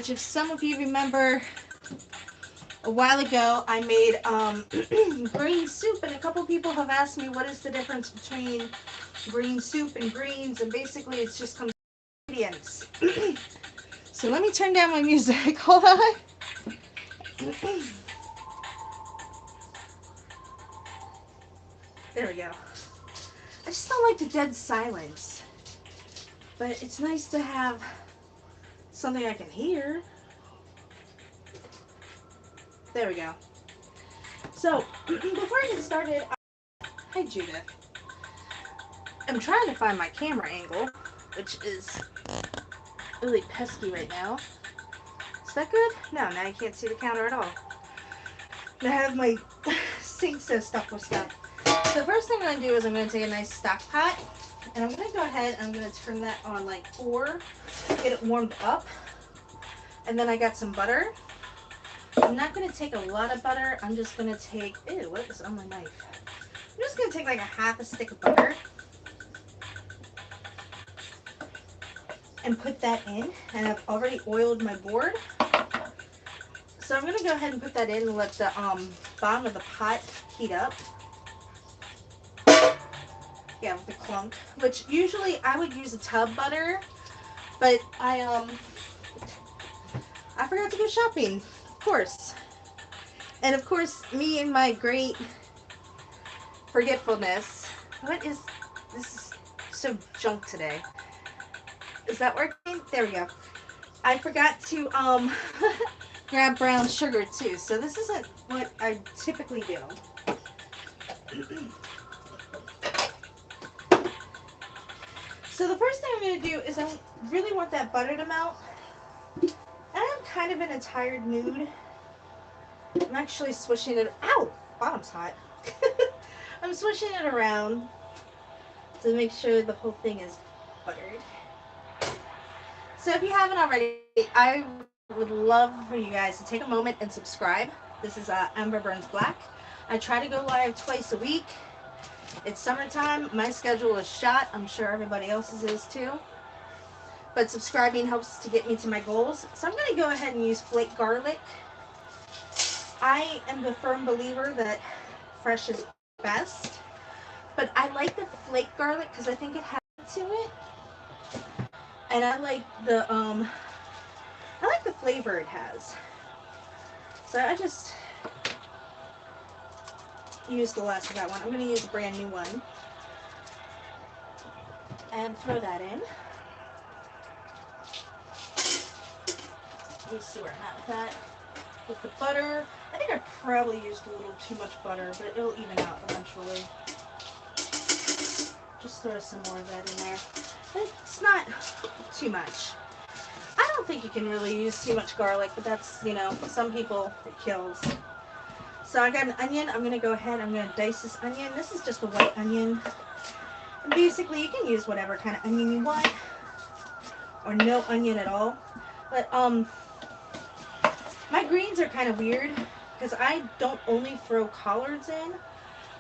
which if some of you remember a while ago, I made green soup, and a couple people have asked me what is the difference between green soup and greens, and basically it's just comes ingredients. So let me turn down my music. Hold on. There we go. I just don't like the dead silence, but it's nice to have something I can hear. There we go. So, before I get started, hi Judith. I'm trying to find my camera angle, which is really pesky right now. Is that good? No, now you can't see the counter at all. I have my sink so stuck with stuff. So the first thing I'm going to do is I'm going to take a nice stock pot, and I'm going to go ahead and I'm going to turn that on like 4, get it warmed up, and then I got some butter. I'm not going to take a lot of butter. I'm just going to take, ew, what is on my knife? I'm just going to take like a half a stick of butter and put that in, and I've already oiled my board. So I'm going to go ahead and put that in and let the bottom of the pot heat up. Yeah, with the clunk, which usually I would use a tub butter, but I forgot to go shopping, of course. And of course, me and my great forgetfulness. What is this? Is so junk today. Is that working? There we go. I forgot to grab brown sugar too. So this isn't what I typically do. So the first thing I'm going to do is I really want that butter to melt. And I'm kind of in a tired mood. I'm actually swishing it. Ow! Bottom's hot. I'm swishing it around to make sure the whole thing is buttered. So if you haven't already, I would love for you guys to take a moment and subscribe. This is Amber Burns Black. I try to go live twice a week. It's summertime. My schedule is shot. I'm sure everybody else's is too. But subscribing helps to get me to my goals. So I'm going to go ahead and use flake garlic. I am the firm believer that fresh is best. But I like the flake garlic because I think it has to it. And I like the flavor it has. So I just used the last of that one. I'm going to use a brand new one. And throw that in. Let me see where I'm at with that. With the butter, I think I probably used a little too much butter, but it'll even out eventually. Just throw some more of that in there. It's not too much. I don't think you can really use too much garlic, but that's, you know, some people it kills. So I got an onion. I'm going to go ahead. I'm going to dice this onion. This is just a white onion. And basically, you can use whatever kind of onion you want, or no onion at all. But my greens are kind of weird because I don't only throw collards in.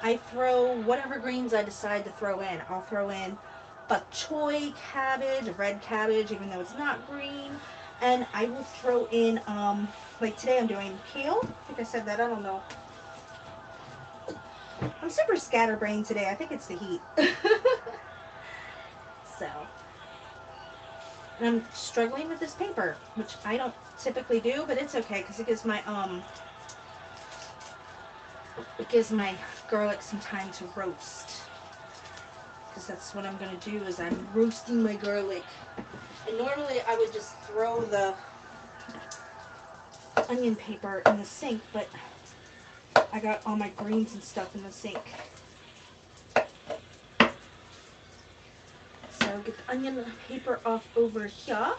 I throw whatever greens I decide to throw in. I'll throw in bok choy cabbage, red cabbage, even though it's not green. And I will throw in, like today I'm doing kale. I think I said that, I don't know. I'm super scatterbrained today. I think it's the heat. So, and I'm struggling with this paper, which I don't typically do, but it's okay because it gives my garlic some time to roast. Because that's what I'm going to do is I'm roasting my garlic. And normally I would just throw the onion paper in the sink, but I got all my greens and stuff in the sink. So get the onion paper off over here.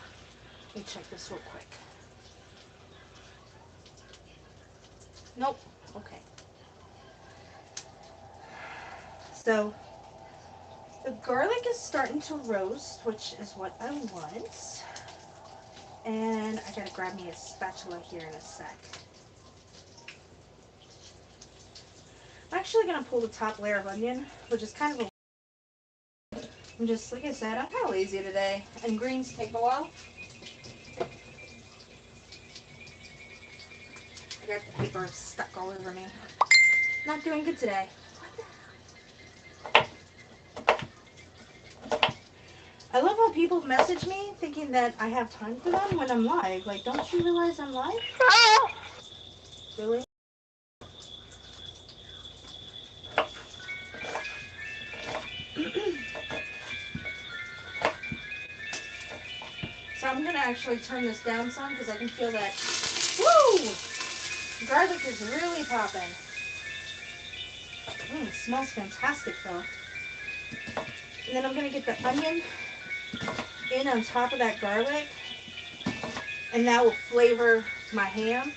Let me check this real quick. Nope. Okay. So the garlic is starting to roast, which is what I want. And I gotta grab me a spatula here in a sec. I'm actually gonna pull the top layer of onion, which is kind of I'm just, like I said, I'm kind of lazy today, and greens take a while. forgot the paper is stuck all over me. Not doing good today. I love how people message me thinking that I have time for them when I'm live. Like, don't you realize I'm live? Really? So I'm going to actually turn this down some because I can feel that, woo! Garlic is really popping. It smells fantastic though. And then I'm going to get the onion in on top of that garlic. And that will flavor my ham.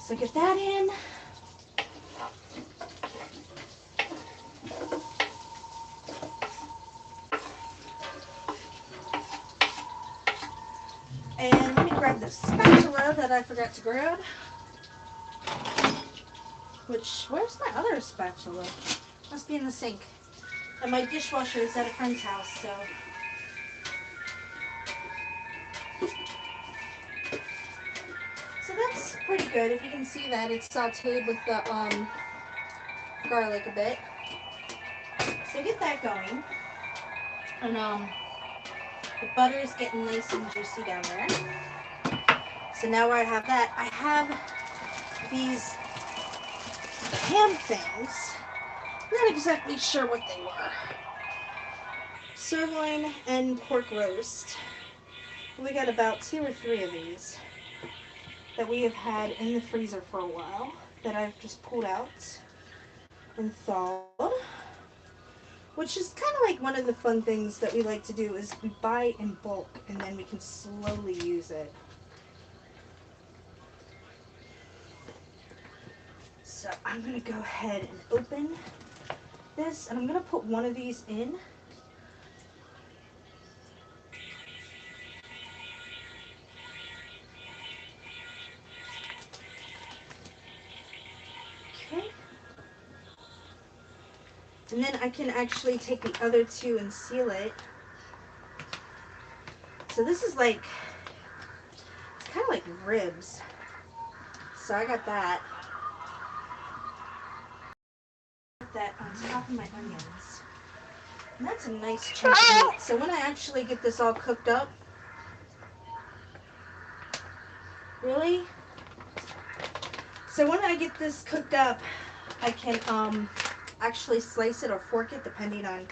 So get that in. And let me grab the spatula that I forgot to grab. Where's my other spatula? Must be in the sink. And my dishwasher is at a friend's house, so. So that's pretty good. If you can see that, it's sauteed with the garlic a bit. So get that going. And the butter is getting nice and juicy down there. So now where I have that, I have these ham things. I'm not exactly sure what they were. Sirloin and pork roast. We got about 2 or 3 of these that we have had in the freezer for a while that I've just pulled out and thawed. Which is kind of like one of the fun things that we like to do is we buy in bulk and then we can slowly use it. So I'm going to go ahead and open this and I'm going to put one of these in. Okay. And then I can actually take the other 2 and seal it. So this is like, it's kind of like ribs. So I got that. Put that on top of my onions. And that's a nice chunk of meat. So when I actually get this all cooked up, really? So when I get this cooked up, I can actually slice it or fork it depending on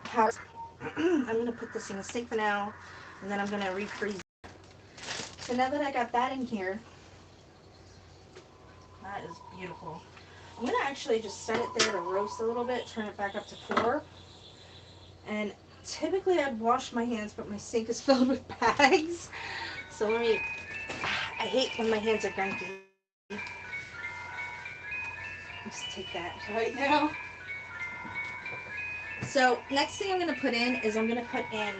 how. I'm going to put this in the sink for now, and then I'm going to refreeze it. So now that I got that in here, that is beautiful. I'm going to actually just set it there to roast a little bit, turn it back up to 4. And typically I'd wash my hands, but my sink is filled with bags. So let me, I hate when my hands are gunky. Just take that right now. So next thing I'm going to put in is I'm going to put in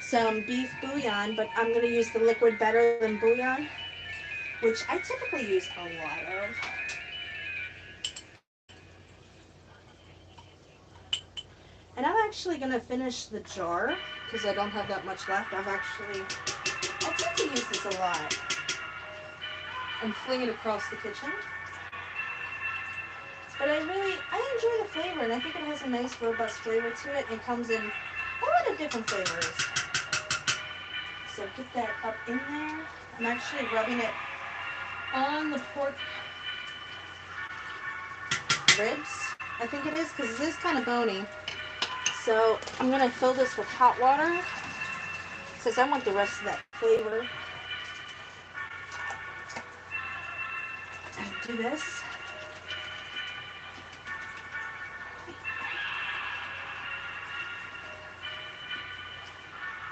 some beef bouillon, but I'm going to use the liquid better than bouillon, which I typically use a lot of. And I'm actually going to finish the jar because I don't have that much left. I tend to use this a lot and fling it across the kitchen. But I enjoy the flavor, and I think it has a nice robust flavor to it. It comes in a lot of different flavors. So get that up in there. I'm actually rubbing it on the pork ribs, I think it is, because it is kind of bony. So I'm going to fill this with hot water because I want the rest of that flavor. And do this.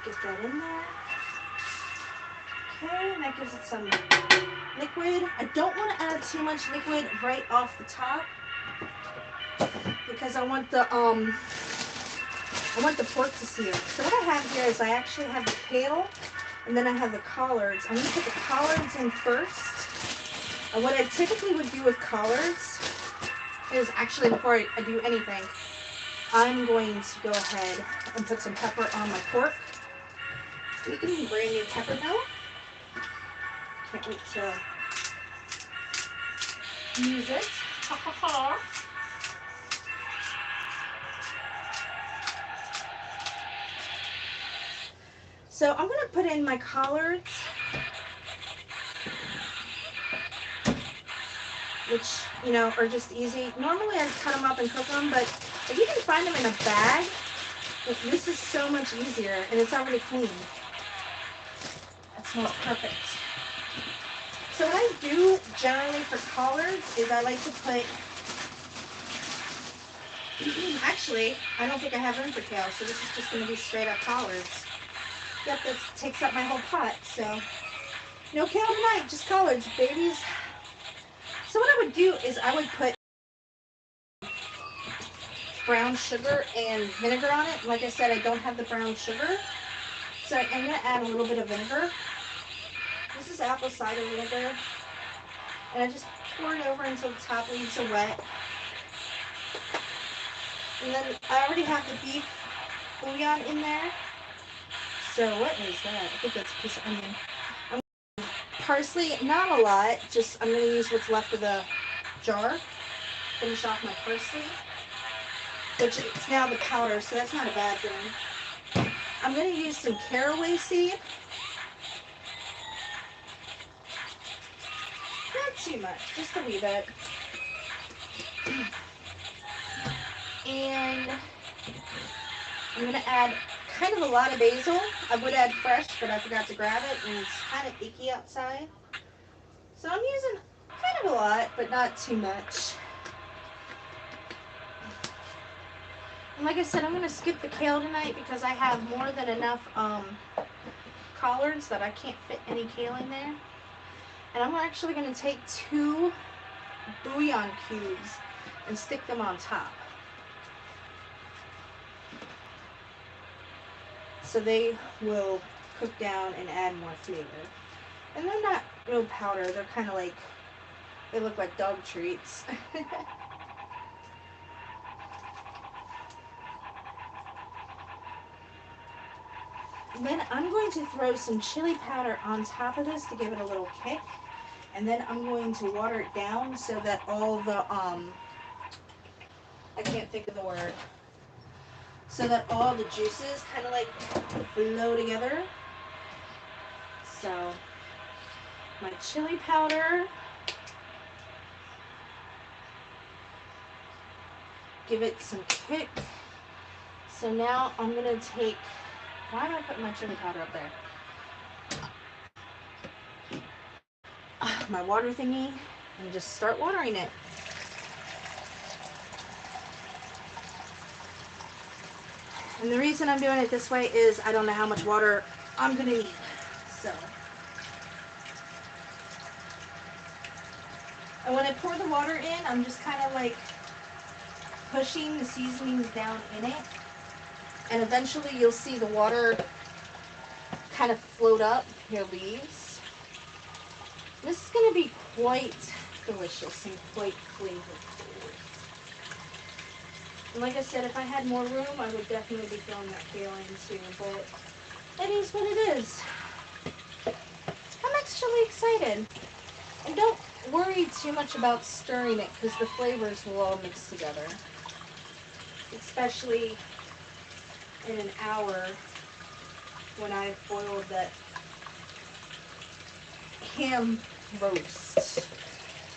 Get that in there. Okay, and that gives it some liquid. I don't want to add too much liquid right off the top because I want the I want the pork to sear. So what I have here is I actually have the kale, and then I have the collards. I'm going to put the collards in first. And what I typically would do with collards is actually before I do anything, I'm going to go ahead and put some pepper on my pork. Brand new pepper mill. Can't wait to use it. Ha ha ha. So I'm going to put in my collards, which, you know, are just easy. Normally I cut them up and cook them, but if you can find them in a bag, this is so much easier, and it's already clean. That smells perfect. So what I do generally for collards is I like to put, actually, I don't think I have room for kale, so this is just going to be straight up collards. Yep, that takes up my whole pot, so no kale tonight, just collards, babies. So what I would do is I would put brown sugar and vinegar on it. Like I said, I don't have the brown sugar, so I'm going to add a little bit of vinegar. This is apple cider vinegar, and I just pour it over until the top leaves are wet. And then I already have the beef bouillon in there. So what is that? I think that's a piece of onion. Parsley, not a lot, just I'm going to use what's left of the jar. Finish off my parsley, which it's now the powder, so that's not a bad thing. I'm going to use some caraway seed. Not too much, just a wee bit. And I'm going to add kind of a lot of basil. I would add fresh, but I forgot to grab it, and it's kind of icky outside. So I'm using kind of a lot, but not too much. And like I said, I'm going to skip the kale tonight because I have more than enough collards that I can't fit any kale in there. And I'm actually going to take 2 bouillon cubes and stick them on top. So they will cook down and add more flavor. And they're not real powder, they're kind of like, they look like dog treats. And then I'm going to throw some chili powder on top of this to give it a little kick. And then I'm going to water it down so that all the, I can't think of the word, so that all the juices kind of like flow together. So, my chili powder, give it some kick. So now I'm going to take, why am I putting my chili powder up there? My water thingy, and just start watering it. And the reason I'm doing it this way is I don't know how much water I'm going to need. So, and when I pour the water in, I'm just kind of like pushing the seasonings down in it. And eventually you'll see the water kind of float up your leaves. This is going to be quite delicious and quite flavorful. And like I said, if I had more room, I would definitely be throwing that kale in too, but that is what it is. I'm actually excited. And don't worry too much about stirring it because the flavors will all mix together. Especially in an hour when I've boiled that ham roast.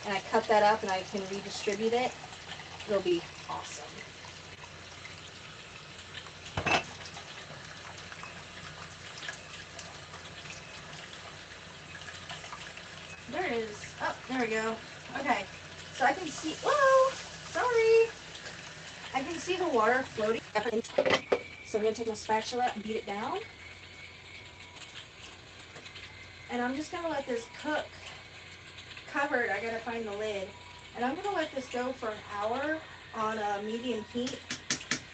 And I cut that up and I can redistribute it. It'll be awesome. There it is. Oh, there we go. Okay. So I can see, whoa, sorry. I can see the water floating. So I'm going to take my spatula and beat it down. And I'm just going to let this cook covered. I got to find the lid. And I'm going to let this go for an hour on a medium heat.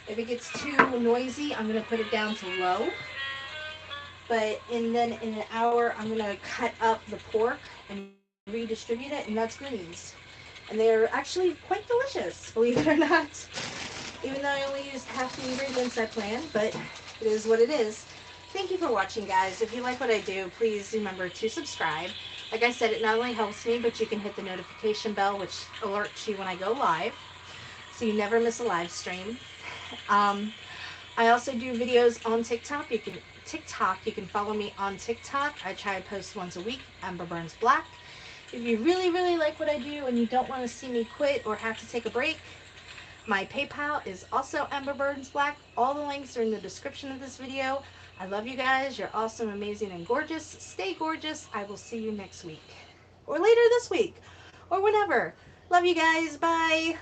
If it gets too noisy, I'm going to put it down to low. Then in an hour, I'm going to cut up the pork and redistribute it, and that's greens. And they're actually quite delicious, believe it or not. Even though I only used half the ingredients I planned, but it is what it is. Thank you for watching, guys. If you like what I do, please remember to subscribe. Like I said, it not only helps me, but you can hit the notification bell, which alerts you when I go live, so you never miss a live stream. I also do videos on TikTok. You can follow me on TikTok. I try to post once a week, Amber Burns Black. If you really, really like what I do and you don't want to see me quit or have to take a break, my PayPal is also Amber Burns Black. All the links are in the description of this video. I love you guys. You're awesome, amazing, and gorgeous. Stay gorgeous. I will see you next week. Or later this week. Or whenever. Love you guys. Bye.